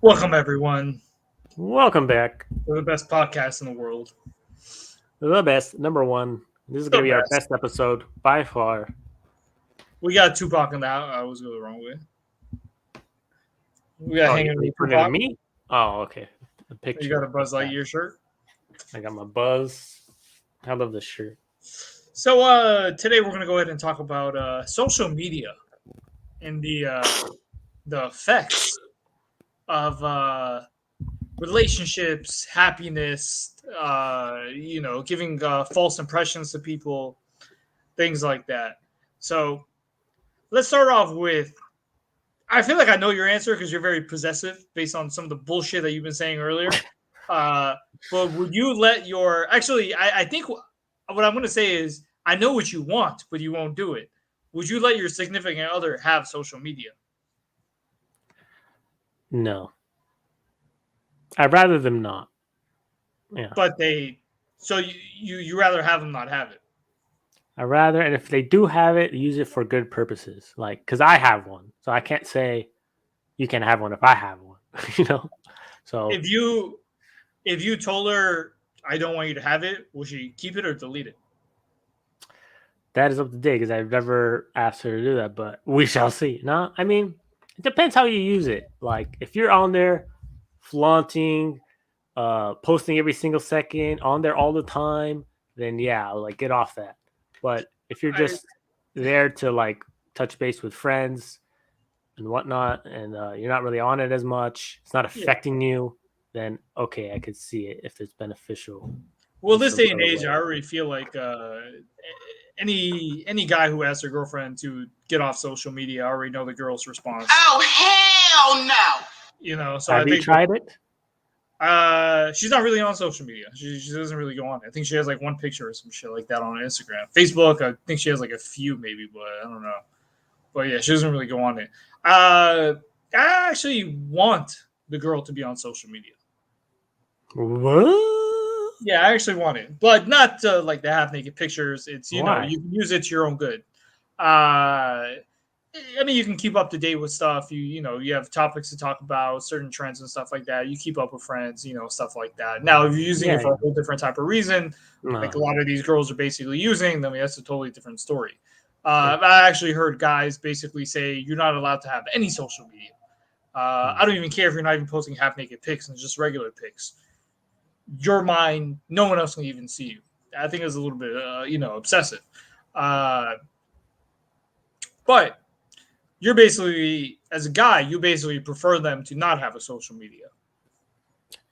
Welcome, everyone, Welcome back. to the best podcast in the world. The best, number one. This is The going to be our best. best episode by far. We got Tupac in the house. I was going the wrong way. We got Oh, hanging you with pointed at Tupac. me? Oh, okay. The You picture. got a Buzz Lightyear shirt. I got my Buzz. I love this shirt. So today we're going to go ahead and talk about social media and the effects of relationships, happiness. Giving false impressions to people, things like that. So let's start off with I feel like I know your answer because you're very possessive based on some of the bullshit that you've been saying earlier. Uh, but would you let your actually? I think what I'm going to say is I know what you want, but you won't do it. Would you let your significant other have social media? No. I'd rather them not. Yeah. But you rather have them not have it. I'd rather, and if they do have it, use it for good purposes. Like, because I have one. So I can't say you can have one if I have one, you know? So If you told her I don't want you to have it, will she keep it or delete it? that is up to date because I've never asked her to do that, but we shall see. No, I mean, it depends how you use it. Like, if you're on there flaunting, posting every single second on there all the time, then yeah, like get off that. But if you're I just there to like touch base with friends and whatnot, and you're not really on it as much, it's not Yeah. affecting you, then okay, I could see it if it's beneficial Well, in this some day and sort of age, way. I already feel like any guy who asks their girlfriend to get off social media, I already know the girl's response. Oh, hell no. So I Have you think tried it? she's not really on social media. She doesn't really go on it. I think she has like one picture or some shit like that on Instagram. Facebook, I think she has like a few maybe, but I don't know. But yeah, she doesn't really go on it. I actually want the girl to be on social media. What? Yeah, I actually want it, but not like the half naked pictures. It's Why? you can use it to your own good. Uh, I mean, you can keep up to date with stuff. You have topics to talk about, certain trends and stuff like that. You keep up with friends, stuff like that. Now, if you're using Yeah, it for a whole different type of reason, like a no. lot of these girls are basically using, then that's a totally different story. I actually heard guys basically say you're not allowed to have any social media. I don't even care if you're not even posting half naked pics and just regular pics. Your mind, no one else can even see you. I think it's a little bit, obsessive. Uh, but you're basically, as a guy, you basically prefer them to not have a social media.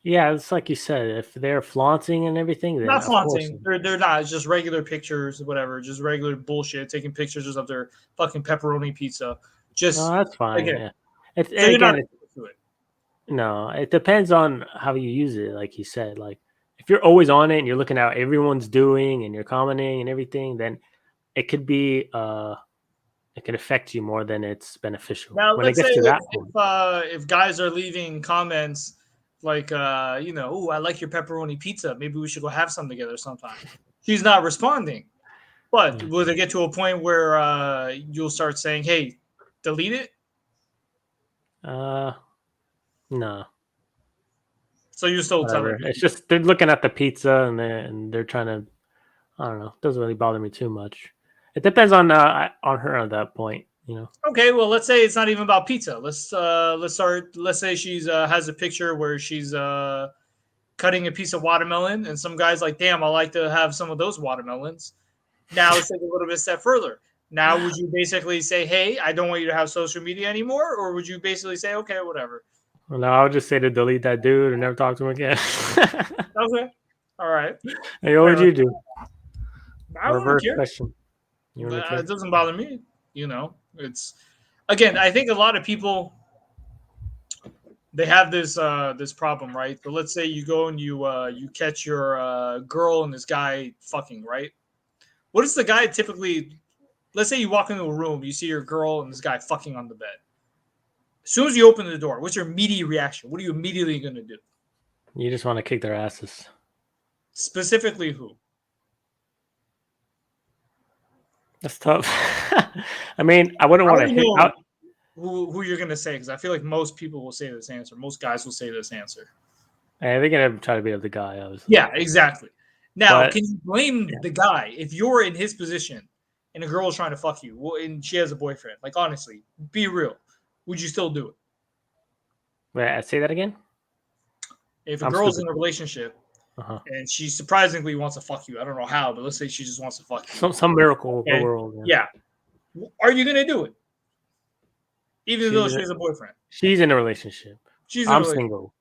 Yeah, it's like you said. If they're flaunting and everything, then Not of course. flaunting. They're not. It's just regular pictures, whatever. Just regular bullshit. Taking pictures of their fucking pepperoni pizza. No, Just that's fine. again. Yeah. It's So you're not again, into it. no, it depends on how you use it. Like you said, like if you're always on it and you're looking at what everyone's doing and you're commenting and everything, then it could be it could affect you more than it's beneficial. Now, When it let's say gets to if that point, if guys are leaving comments like oh, I like your pepperoni pizza. Maybe we should go have some together sometime. She's not responding. But yeah. will it get to a point where you'll start saying, "Hey, delete it"? uh, no, So you still tell her, whatever. It's just they're looking at the pizza and they're trying to. I don't know. It doesn't really bother me too much. It depends on her at that point. You know. okay, well, let's say it's not even about pizza. Let's start. Let's say she's has a picture where she's cutting a piece of watermelon, and some guy's like, "Damn, I like to have some of those watermelons." Now let's take a little bit step further. Now, would you basically say, "Hey, I don't want you to have social media anymore," or would you basically say, "Okay, whatever"? Well, no, I would just say to delete that dude and never talk to him again. Okay, all right. Hey, what Fair would enough. you do? I wouldn't Reverse care. question. You wouldn't care? It doesn't bother me. It's again. I think a lot of people they have this problem, right? So let's say you go and you catch your girl and this guy fucking, right? What is the guy typically? Let's say you walk into a room, you see your girl and this guy fucking on the bed. As soon as you open the door, what's your immediate reaction? What are you immediately going to do? You just want to kick their asses. Specifically, who? That's tough. I mean, I wouldn't I want to already hit know. out. who you're gonna say, because I feel like most people will say this answer. Most guys will say this answer. And they're gonna try to beat up the guy, obviously. Yeah, exactly. Now, But can you blame yeah. the guy if you're in his position and a girl is trying to fuck you, and she has a boyfriend? Like, honestly, be real. Would you still do it? Wait, say that again. If a I'm girl's stupid. in a relationship Uh-huh. and she surprisingly wants to fuck you, I don't know how, but let's say she just wants to fuck you. Some miracle of the Okay? world. Yeah. Are you gonna do it? Even though She's she has a boyfriend. she's in a relationship. She's in a I'm relationship. single.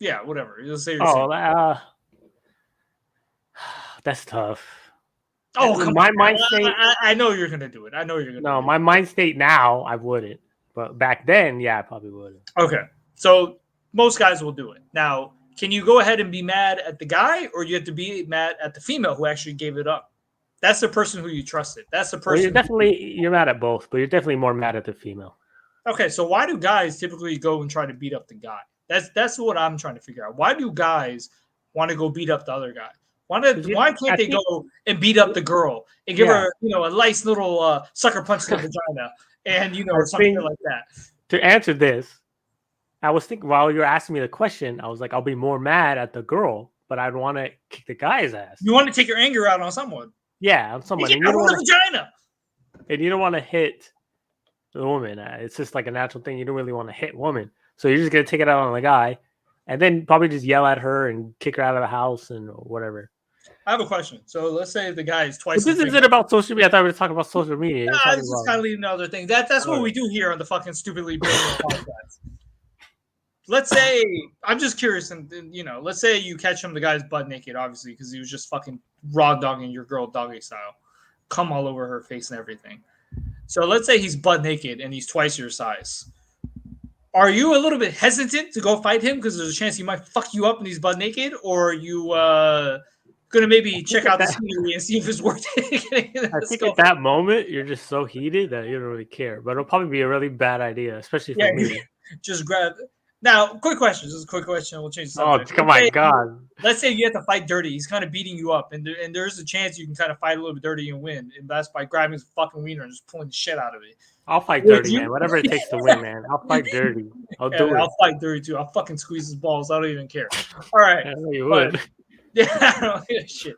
Yeah, whatever. Let's say you're Oh, single. that's tough. Oh, come My on. mind state. I know you're gonna do it. I know you're gonna No, do my mind state now, I wouldn't. But back then, yeah, I probably would. it. Okay. So most guys will do it. Now, can you go ahead and be mad at the guy, or you have to be mad at the female who actually gave it up? That's the person who you trusted. That's the Well, person. you're mad at both, but you're definitely more mad at the female. Okay, so why do guys typically go and try to beat up the guy? That's what I'm trying to figure out. Why do guys want to go beat up the other guy? Why can't they go and beat up the girl and give her a nice little sucker punch to the vagina and or something like that? To answer this, I was thinking while you were asking me the question, I was like, I'll be more mad at the girl, but I'd want to kick the guy's ass. You want to take your anger out on someone. Yeah, on someone. And you don't want vagina. And you don't want to hit the woman. It's just like a natural thing. You don't really want to hit women. So you're just going to take it out on the guy and then probably just yell at her and kick her out of the house and whatever. I have a question. So let's say the guy is twice. But this isn't about social media. I thought we were talking about social media. Nah, this is kind of leading to other things. That's what we do here on the fucking Stupidly Brilliant podcast. Let's say, I'm just curious, and let's say you catch him, the guy's butt naked, obviously, because he was just fucking raw dogging your girl doggy style, come all over her face and everything. So let's say he's butt naked and he's twice your size. Are you a little bit hesitant to go fight him because there's a chance he might fuck you up and he's butt naked, or are you gonna maybe check out the scenery and see if it's worth it? I think at that moment you're just so heated that you don't really care, but it'll probably be a really bad idea, especially for me. Just grab. Now, quick question. Just a quick question. We'll change the subject. Oh, come on, God. Let's say you have to fight dirty. He's kind of beating you up, and there's a chance you can kind of fight a little bit dirty and win. And that's by grabbing his fucking wiener and just pulling the shit out of it. I'll fight dirty, man. Whatever it takes to win, man. I'll fight dirty. I'll do it. I'll fight dirty, too. I'll fucking squeeze his balls. I don't even care. All right. I know you would. Yeah, I don't give a shit.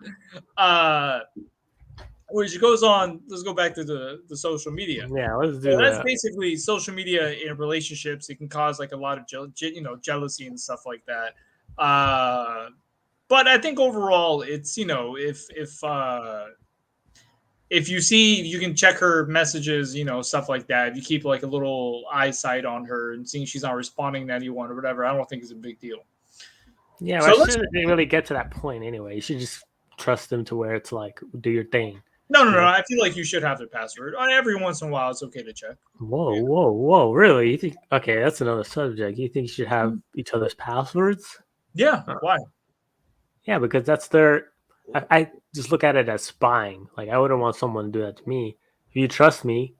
Which goes on, let's go back to the social media. Yeah, let's do that. That's basically social media in relationships. It can cause like a lot of jealousy and stuff like that. But I think overall, it's if you see, you can check her messages, stuff like that. If you keep like a little eyesight on her and seeing she's not responding to anyone or whatever, I don't think it's a big deal. Yeah, so it shouldn't really get to that point anyway. You should just trust them to where it's like, do your thing. No. I feel like you should have their password. Every once in a while, it's okay to check. Whoa. Really? You think? Okay, that's another subject. You think you should have each other's passwords? Yeah. Why? Yeah, because that's their. I just look at it as spying. Like, I wouldn't want someone to do that to me. If you trust me,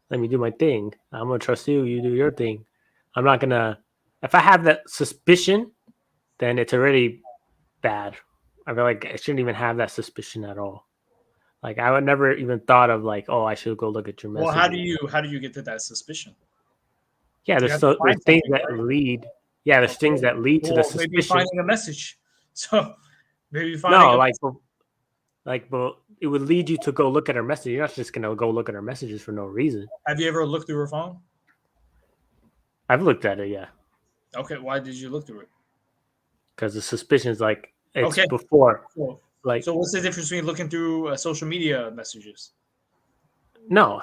let me do my thing. I'm gonna trust you. You do your thing. I'm not gonna. If I have that suspicion, then it's already bad. I feel like I shouldn't even have that suspicion at all. Like, I would never even thought of like, oh, I should go look at your message. Well, how do you get to that suspicion? Yeah, there's things that lead. Yeah, there's things that lead to the suspicion. Maybe finding a message. So maybe finding but it would lead you to go look at her message. You're not just gonna go look at her messages for no reason. Have you ever looked through her phone? I've looked at it, yeah. Okay, why did you look through it? Because the suspicion is like it's before. Cool. Like, so what's the difference between looking through social media messages? No,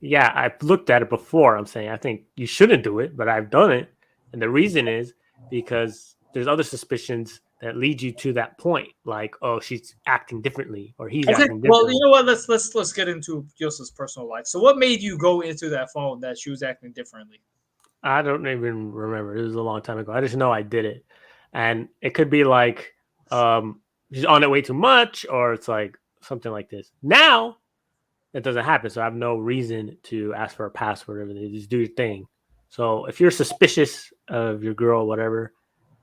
yeah, I've looked at it before. I'm saying I think you shouldn't do it, but I've done it, and the reason is because there's other suspicions that lead you to that point, like, oh, she's acting differently, or he's acting differently. Well, you know what? Let's get into Yosa's personal life. So, what made you go into that phone that she was acting differently? I don't even remember. It was a long time ago. I just know I did it, and it could be like she's on it way too much, or it's like something like this. Now it doesn't happen, so I have no reason to ask for a password or anything. Just do your thing. So if you're suspicious of your girl, whatever,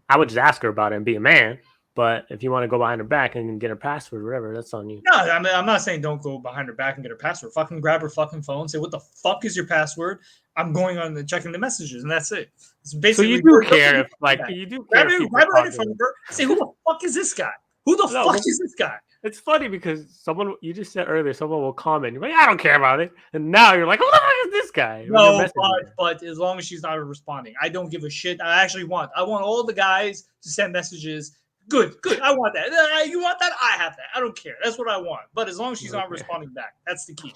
I would just ask her about it and be a man. But if you want to go behind her back and get her password, whatever, that's on you. No, I mean, I'm not saying don't go behind her back and get her password. Fucking grab her fucking phone, say, what the fuck is your password? I'm going on and checking the messages, and that's it. It's So basically you do care if, like, you do care grab if it, people grab it right in talk front to of her. Say, who the fuck is this guy? Who the No, fuck but- is this guy? It's funny because someone you just said earlier, someone will comment. You're like, I don't care about it, and now you're like, who the fuck is this guy? When they're No, messaging but as long as she's not responding, I don't give a shit. I want all the guys to send messages. Good. I want that. You want that? I have that. I don't care. That's what I want. But as long as she's not Okay. responding back, that's the key.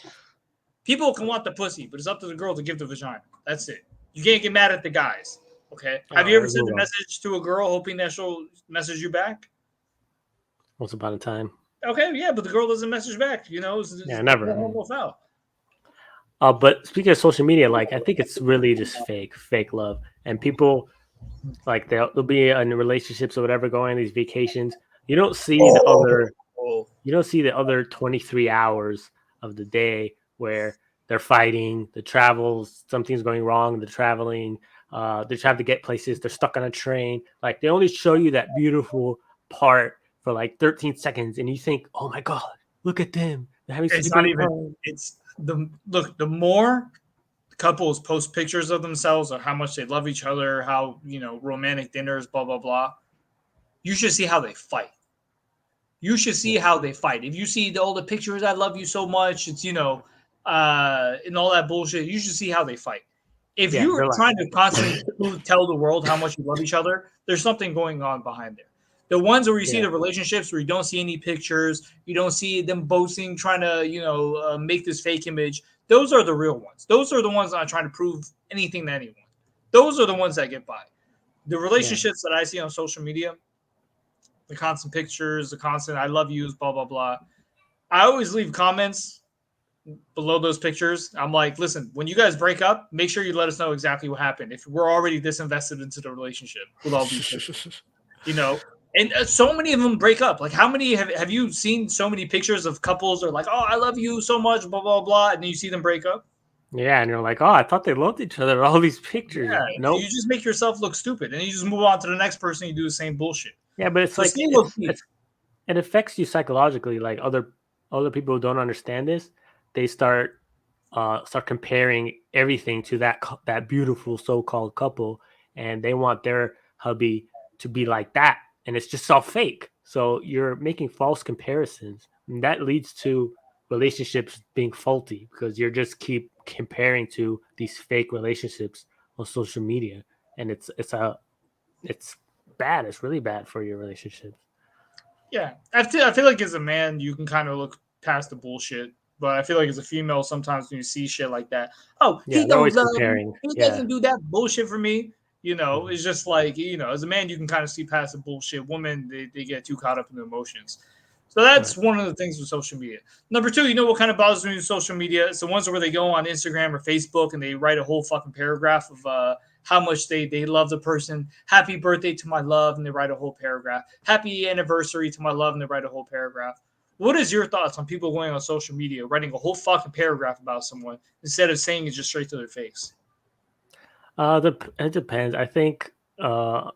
People can want the pussy, but it's up to the girl to give the vagina. That's it. You can't get mad at the guys. Okay. Have you ever let's sent a move on. message to a girl hoping that she'll message you back? Once upon a time. Okay, yeah, but the girl doesn't message back. You know, Yeah, never. no harm, no foul. But speaking of social media, like I think it's really just fake love, and people like they'll be in relationships or whatever, going on these vacations. You don't see the other 23 hours of the day where they're fighting, the travels, something's going wrong, the traveling, they're trying to get places, they're stuck on a train. Like they only show you that beautiful part for like 13 seconds, and you think, oh my god, look at them, they're having such It's a not great even. time. It's the more couples post pictures of themselves or how much they love each other, how romantic dinners, blah blah blah. You should see how they fight. You should see how they fight. If you see all the pictures, I love you so much. It's and all that bullshit. You should see how they fight. If Yeah, you're they're like, trying to constantly tell the world how much you love each other, there's something going on behind there. The ones where you see Yeah. the relationships where you don't see any pictures, you don't see them boasting, trying to make this fake image. Those are the real ones. Those are the ones not trying to prove anything to anyone. Those are the ones that get by. The relationships that I see on social media, the constant pictures, the constant I love yous, blah blah blah. I always leave comments below those pictures. I'm like, listen, when you guys break up, make sure you let us know exactly what happened. If we're already disinvested into the relationship with all these pictures, and so many of them break up. Like, how many have you seen? So many pictures of couples are like, oh, I love you so much, blah blah blah, and then you see them break up. yeah, and you're like, oh, I thought they loved each other. All these pictures. Yeah, Nope. you just make yourself look stupid, and you just move on to the next person. You do the same bullshit. Yeah, but it's So like stay low key. it affects you psychologically. Like other people who don't understand this, they start comparing everything to that beautiful so-called couple, and they want their hubby to be like that, and it's just all fake. So you're making false comparisons, and that leads to relationships being faulty because you're just keep comparing to these fake relationships on social media, and it's bad. It's really bad for your relationships. Yeah, I feel like as a man, you can kind of look past the bullshit. But I feel like as a female, sometimes when you see shit like that, oh, Yeah, he they're don't always love me. comparing. He Yeah. doesn't do that bullshit for me. Mhm. It's just like, as a man, you can kind of see past the bullshit. Women, they get too caught up in the emotions. So that's one of the things with social media. Number two, what kind of bothers me with social media? It's the ones where they go on Instagram or Facebook and they write a whole fucking paragraph of how much they love the person. Happy birthday to my love, and they write a whole paragraph. Happy anniversary to my love, and they write a whole paragraph. What is your thoughts on people going on social media, writing a whole fucking paragraph about someone instead of saying it just straight to their face? It depends. I think it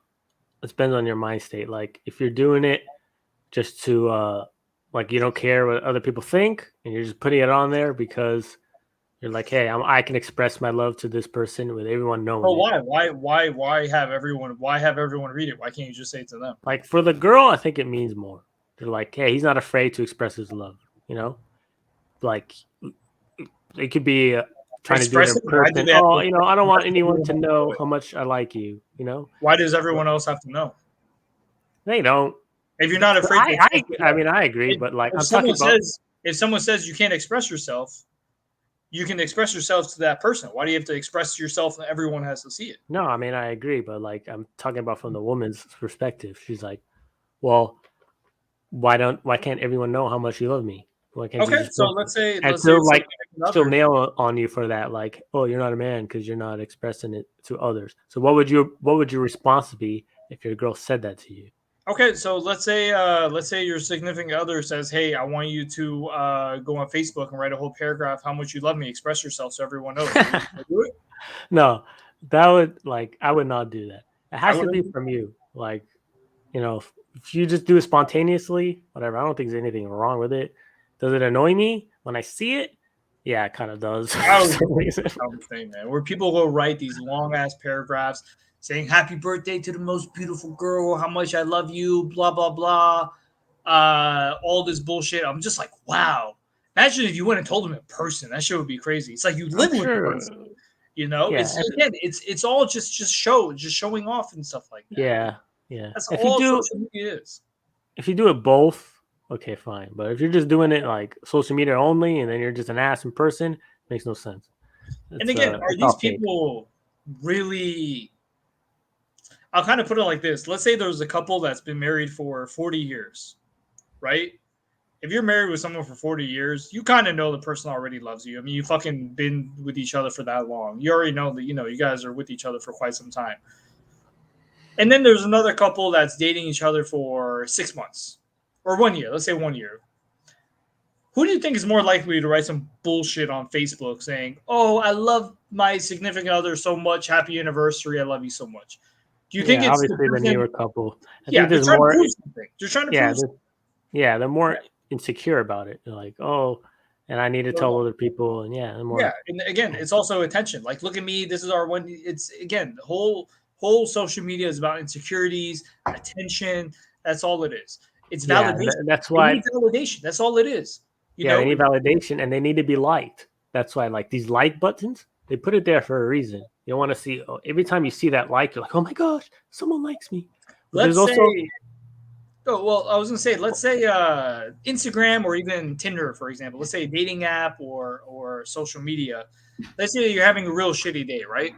depends on your mind state. Like if you're doing it just to like you don't care what other people think, and you're just putting it on there because you're like, hey, I can express my love to this person with everyone knowing Oh, it. why have everyone read it? Why can't you just say it to them? Like for the girl, I think it means more. They're like, hey, he's not afraid to express his love. Like it could be trying to do it Express in it. Why do person. they have Oh, to, I don't want why anyone to know how much I like you. why does everyone else have to know? They don't. If you're not afraid to I mean, I agree, but like if I'm talking about. someone says you can't express yourself, you can express yourself to that person. Why do you have to express yourself and everyone has to see it? No, I mean I agree, but like I'm talking about from the woman's perspective. She's like, well, why can't everyone know how much you love me? Why can't you Okay, just so post it? let's And say still it's like still another. nail on you for that, like, oh, you're not a man because you're not expressing it to others. So what would your response be if your girl said that to you? Okay, so let's say your significant other says, "Hey, I want you to go on Facebook and write a whole paragraph how much you love me, express yourself so everyone knows." Do it. No, that would like I would not do that. It I has to be wouldn't. from you. Like, you know, if you just do it spontaneously, whatever, I don't think there's anything wrong with it. Does it annoy me when I see it? Yeah, it kind of does. I was the thing, man, where people go write these long ass paragraphs saying happy birthday to the most beautiful girl, how much I love you, blah blah blah, all this bullshit. I'm just like, wow. Imagine if you went and told them in person. That shit would be crazy. It's like you live with the person. You know, Yeah, it's all just showing off and stuff like that. yeah. That's If you all do, social media is. if you do it both, okay, fine. But if you're just doing it like social media only, and then you're just an ass in person, makes no sense. And again, are It's these all fake. people really? I'll kind of put it like this. Let's say there's a couple that's been married for 40 years, right? If you're married with someone for 40 years, you kind of know the person already loves you. I mean, you fucking been with each other for that long. You already know that, you guys are with each other for quite some time. And then there's another couple that's dating each other for 6 months or 1 year. Let's say 1 year. Who do you think is more likely to write some bullshit on Facebook saying, "Oh, I love my significant other so much. Happy anniversary. I love you so much." Do you think Yeah, it's the obviously the person? newer couple. I Yeah, think they're there's trying to more. prove something. They're trying to Yeah, prove something. they're more insecure about it. They're like, oh, and I need to tell So, other people, and yeah, they're yeah, more. and again, it's also attention. Like, look at me. This is our one. It's again, the whole social media is about insecurities, attention. That's all it is. It's Yeah, validation. that's They why. need validation. That's all it is. You Yeah, they know, need validation, and they need to be liked. That's why, like these like buttons, they put it there for a reason. You want to see every time you see that like, you're like, oh my gosh, someone likes me. But there's let's also say. Oh well, I was gonna say, let's say Instagram or even Tinder, for example. Let's say a dating app or social media. Let's say you're having a real shitty day, right?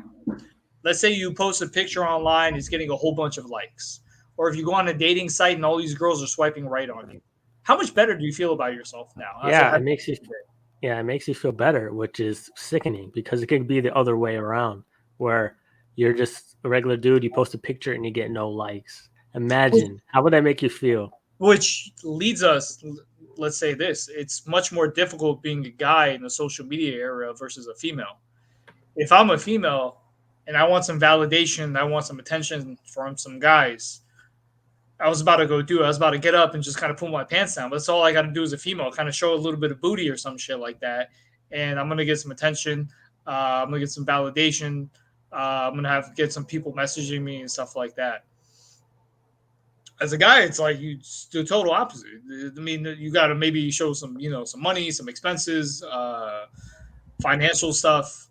Let's say you post a picture online, it's getting a whole bunch of likes. Or if you go on a dating site and all these girls are swiping right on you. How much better do you feel about yourself now? yeah, it makes you feel better, which is sickening because it could be the other way around, where you're just a regular dude, you post a picture and you get no likes. which, Imagine how would that make you feel? which leads us, let's say this, it's much more difficult being a guy in the social media era versus a female. If I'm a female and I want some validation, I want some attention from some guys, I was about to go do it. I was about to get up and just kind of pull my pants down. But that's all I got to do as a female, kind of show a little bit of booty or some shit like that. And I'm going to get some attention. I'm going to get some validation. I'm going to get some people messaging me and stuff like that. As a guy, it's like it's the total opposite. I mean, you got to maybe show some, some money, some expenses, financial stuff.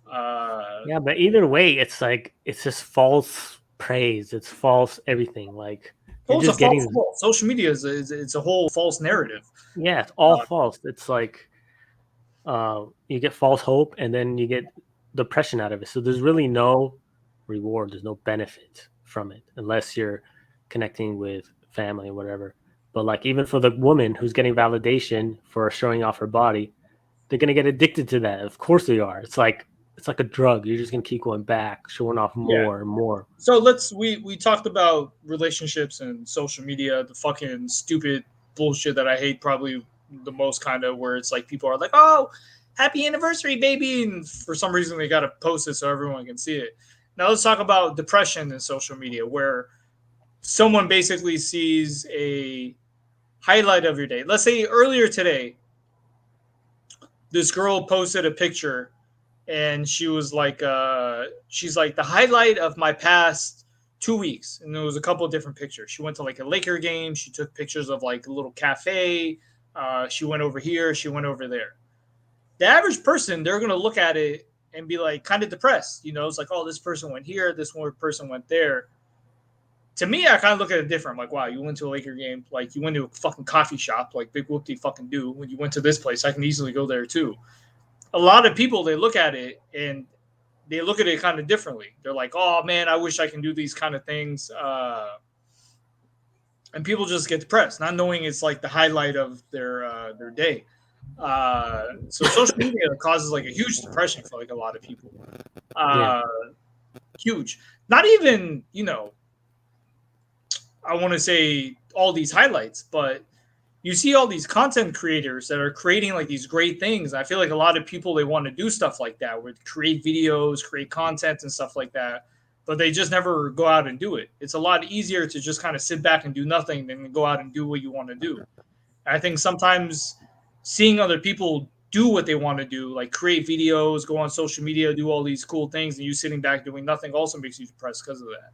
Yeah, but either way, it's like it's just false praise. It's false everything. Like you're It's a just false getting goal. Social media is it's a whole false narrative. yeah, it's all Uh, false. It's like you get false hope and then you get depression out of it. So there's really no reward. There's no benefit from it unless you're connecting with family or whatever. But like even for the woman who's getting validation for showing off her body, they're gonna get addicted to that. Of course they are. It's like a drug. You're just gonna keep going back, showing off yeah. more and more. So we talked about relationships and social media, the fucking stupid bullshit that I hate probably the most, kind of where it's like people are like, "Oh, happy anniversary, baby," and for some reason they got to post it so everyone can see it. Now let's talk about depression in social media, where someone basically sees a highlight of your day. Let's say earlier today, this girl posted a picture and she was like, she's like the highlight of my past 2 weeks, and there was a couple of different pictures. She went to like a Laker game. She took pictures of like a little cafe. She went over here. She went over there. The average person, they're gonna look at it and be like kind of depressed. It's like, oh, this person went here. This one person went there. To me, I kind of look at it different. I'm like, wow, you went to a Laker game. Like, you went to a fucking coffee shop. Like, big whoop de fucking do. When you went to this place, I can easily go there too. A lot of people, they look at it and they look at it kind of differently. They're like, oh man, I wish I can do these kind of things. And people just get depressed, not knowing it's like the highlight of their day. So social media causes like a huge depression for like a lot of people. Yeah. Huge. Not even, I want to say all these highlights, but you see all these content creators that are creating like these great things. I feel like a lot of people, they want to do stuff like that, would create videos, create content and stuff like that. but they just never go out and do it. It's a lot easier to just kind of sit back and do nothing than go out and do what you want to do. I think sometimes seeing other people do what they want to do, like create videos, go on social media, do all these cool things, and you sitting back doing nothing also makes you depressed because of that.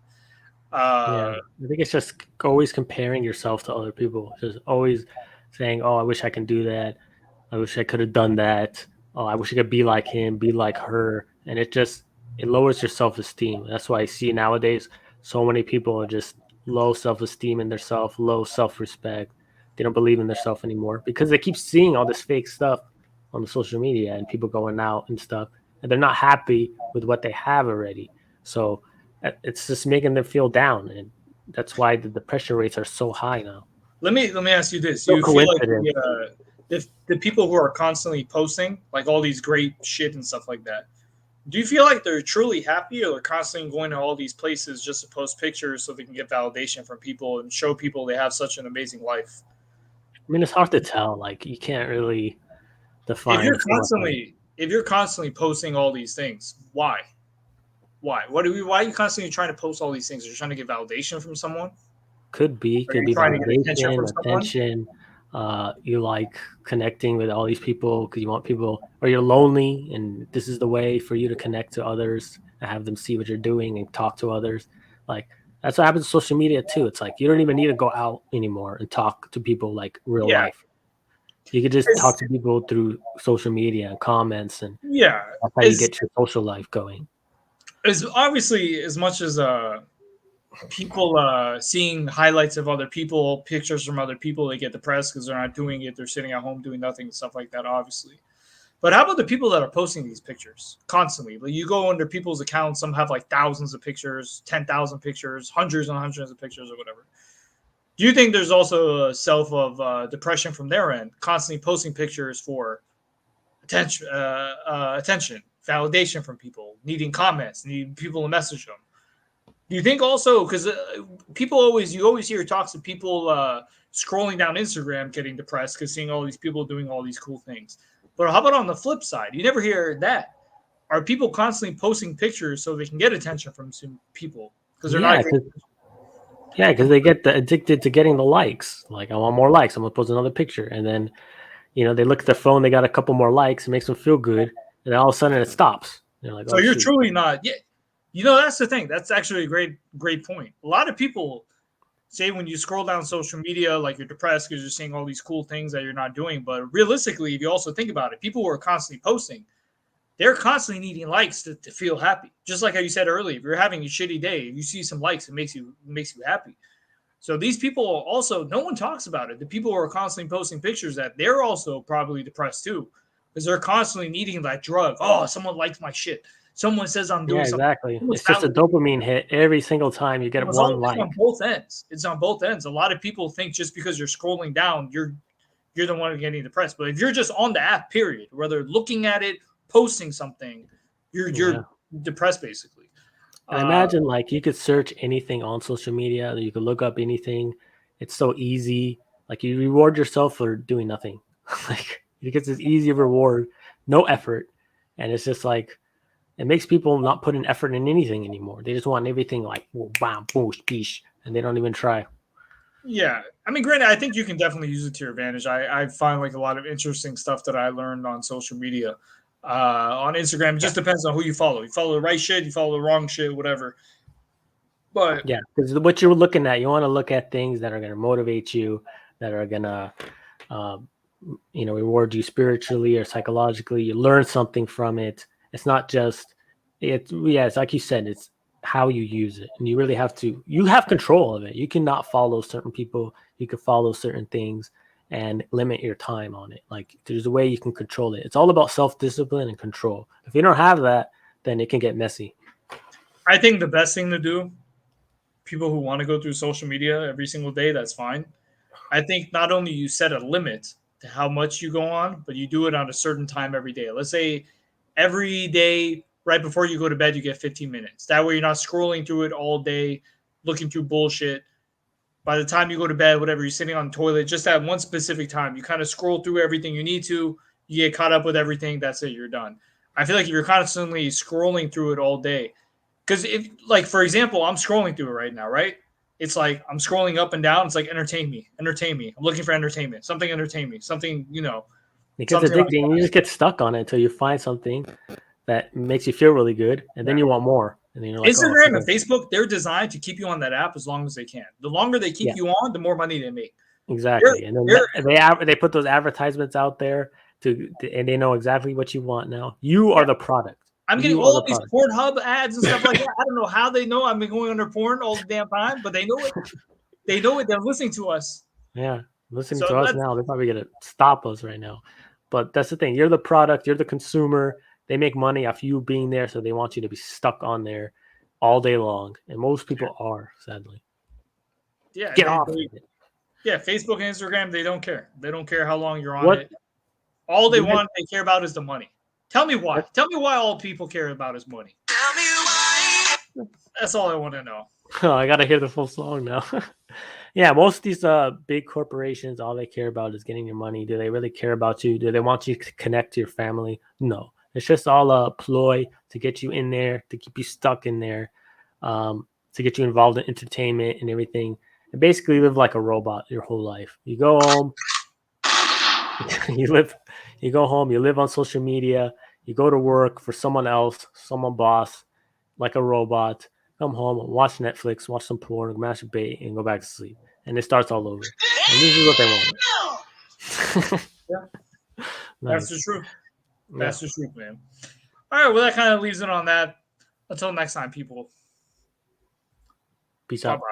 Yeah, I think it's just always comparing yourself to other people. Just always saying, "Oh, I wish I can do that. I wish I could have done that. Oh, I wish I could be like him, be like her." And it lowers your self-esteem. That's why I see nowadays so many people are just low self-esteem in themselves, low self-respect. They don't believe in themselves anymore because they keep seeing all this fake stuff on the social media and people going out and stuff, and they're not happy with what they have already. So it's just making them feel down, and that's why the depression rates are so high now. Let me ask you this: No you feel like coincidence. the people who are constantly posting like all these great shit and stuff like that, do you feel like they're truly happy, or they're constantly going to all these places just to post pictures so they can get validation from people and show people they have such an amazing life? I mean, it's hard to tell. Like, you can't really If define you're someone. constantly posting all these things, why? Why are you constantly trying to post all these things? Are you trying to get validation from someone? Could be, Are could you be trying to get attention validation, from someone? attention. You like connecting with all these people because you want people, or you're lonely, and this is the way for you to connect to others and have them see what you're doing and talk to others. Like, that's what happens to social media too. It's like you don't even need to go out anymore and talk to people like real Yeah. life. You could just It's, talk to people through social media and comments, and yeah. that's how you It's, get your social life going. it's obviously as much as people seeing highlights of other people, pictures from other people, they get depressed because they're not doing it. They're sitting at home doing nothing and stuff like that, obviously. But how about the people that are posting these pictures constantly? Like you go under people's accounts, some have like thousands of pictures, 10,000 pictures, hundreds and hundreds of pictures, or whatever. Do you think there's also a self of depression from their end, constantly posting pictures for attention, validation from people, needing comments, needing people to message them? Do you think also because you always hear talks of people scrolling down Instagram getting depressed because seeing all these people doing all these cool things? But how about on the flip side? You never hear that. Are people constantly posting pictures so they can get attention from some people because they're not? Yeah, because they get addicted to getting the likes. Like, I want more likes. I'm gonna post another picture, and then they look at their phone. They got a couple more likes. It makes them feel good, and then all of a sudden it stops. They're like, So "Oh you're shoot!" truly not. Yeah, that's the thing. That's actually a great point. A lot of people say when you scroll down social media, like you're depressed because you're seeing all these cool things that you're not doing. But realistically, if you also think about it, people who are constantly posting, they're constantly needing likes to feel happy. Just like how you said earlier, if you're having a shitty day, you see some likes, it makes you happy. So these people also, no one talks about it. The people who are constantly posting pictures that they're also probably depressed too, because they're constantly needing that drug. Oh, someone likes my shit. Someone says I'm Yeah, doing something. exactly. Someone's It's just a validating. dopamine hit every single time you get one It's like. on both ends. It's on both ends. A lot of people think just because you're scrolling down, you're the one getting depressed. But if you're just on the app, period, whether looking at it, posting something, Yeah. you're depressed basically. And Uh, imagine, like, you could search anything on social media. You could look up anything. It's so easy. Like, you reward yourself for doing nothing. Like, you get this easy reward, no effort, and it's just like it makes people not put in effort in anything anymore. They just want everything like bam, boosh, beesh, and they don't even try. Yeah, I mean, granted, I think you can definitely use it to your advantage. I find like a lot of interesting stuff that I learned on social media, on Instagram. It Yeah, just depends on who you follow. You follow the right shit, you follow the wrong shit, whatever. But yeah, because what you're looking at, you want to look at things that are going to motivate you, that are going to, um, reward you spiritually or psychologically. You learn something from it. It's not just it's like you said, it's how you use it, and you have control of it. You cannot follow certain people. You can follow certain things and limit your time on it. Like, there's a way you can control it. It's all about self-discipline and control. If you don't have that, then it can get messy. I think the best thing to do, people who want to go through social media every single day, that's fine. I think not only you set a limit to how much you go on, but you do it on a certain time every day. Let's say every day, right before you go to bed, you get 15 minutes. That way you're not scrolling through it all day, looking through bullshit. By the time you go to bed, whatever, you're sitting on the toilet, just at one specific time, you kind of scroll through everything you need to, you get caught up with everything, that's it, you're done. I feel like if you're constantly scrolling through it all day, Because if, like, for example, I'm scrolling through it right now, right? It's like I'm scrolling up and down. It's like entertain me, entertain me. I'm looking for entertainment, something entertain me, something, It gets something like addicting. You just get stuck on it until you find something that makes you feel really good, and then you want more. And then you're like, oh, Instagram and okay. Facebook, they're designed to keep you on that app as long as they can. The longer they keep Yeah. you on, the more money they make. Exactly. And then they put those advertisements out there and they know exactly what you want now. You are the product. I'm getting You are all the of these product. Pornhub ads and stuff like that. I don't know how they know I've been going under porn all the damn time, but they know it. They know it. They're listening to us. Yeah. Listening So to us let's now, they're probably gonna stop us right now. But that's the thing. You're the product, you're the consumer. They make money off you being there, so they want you to be stuck on there all day long. And most people are, sadly. yeah, Get off of it. yeah, Facebook and Instagram, they don't care. They don't care how long you're on What it. All they you guys, want, they care about is the money. Tell me why. Tell me why all people care about is money. Tell me why. That's all I want to know. oh, I gotta hear the full song now. Yeah, most of these big corporations, all they care about is getting your money. Do they really care about you? Do they want you to connect to your family? No. It's just all a ploy to get you in there, to keep you stuck in there, to get you involved in entertainment and everything. And basically live like a robot your whole life. You go home, you go home, you live on social media, you go to work for someone else, someone boss, like a robot, come home, watch Netflix, watch some porn, masturbate, and go back to sleep. And it starts all over. And this is what they want. Yeah, that's the Nice. truth. Yeah. That's the truth, man. All right, well, that kind of leaves it on that. Until next time, people. Peace Bye out. bye.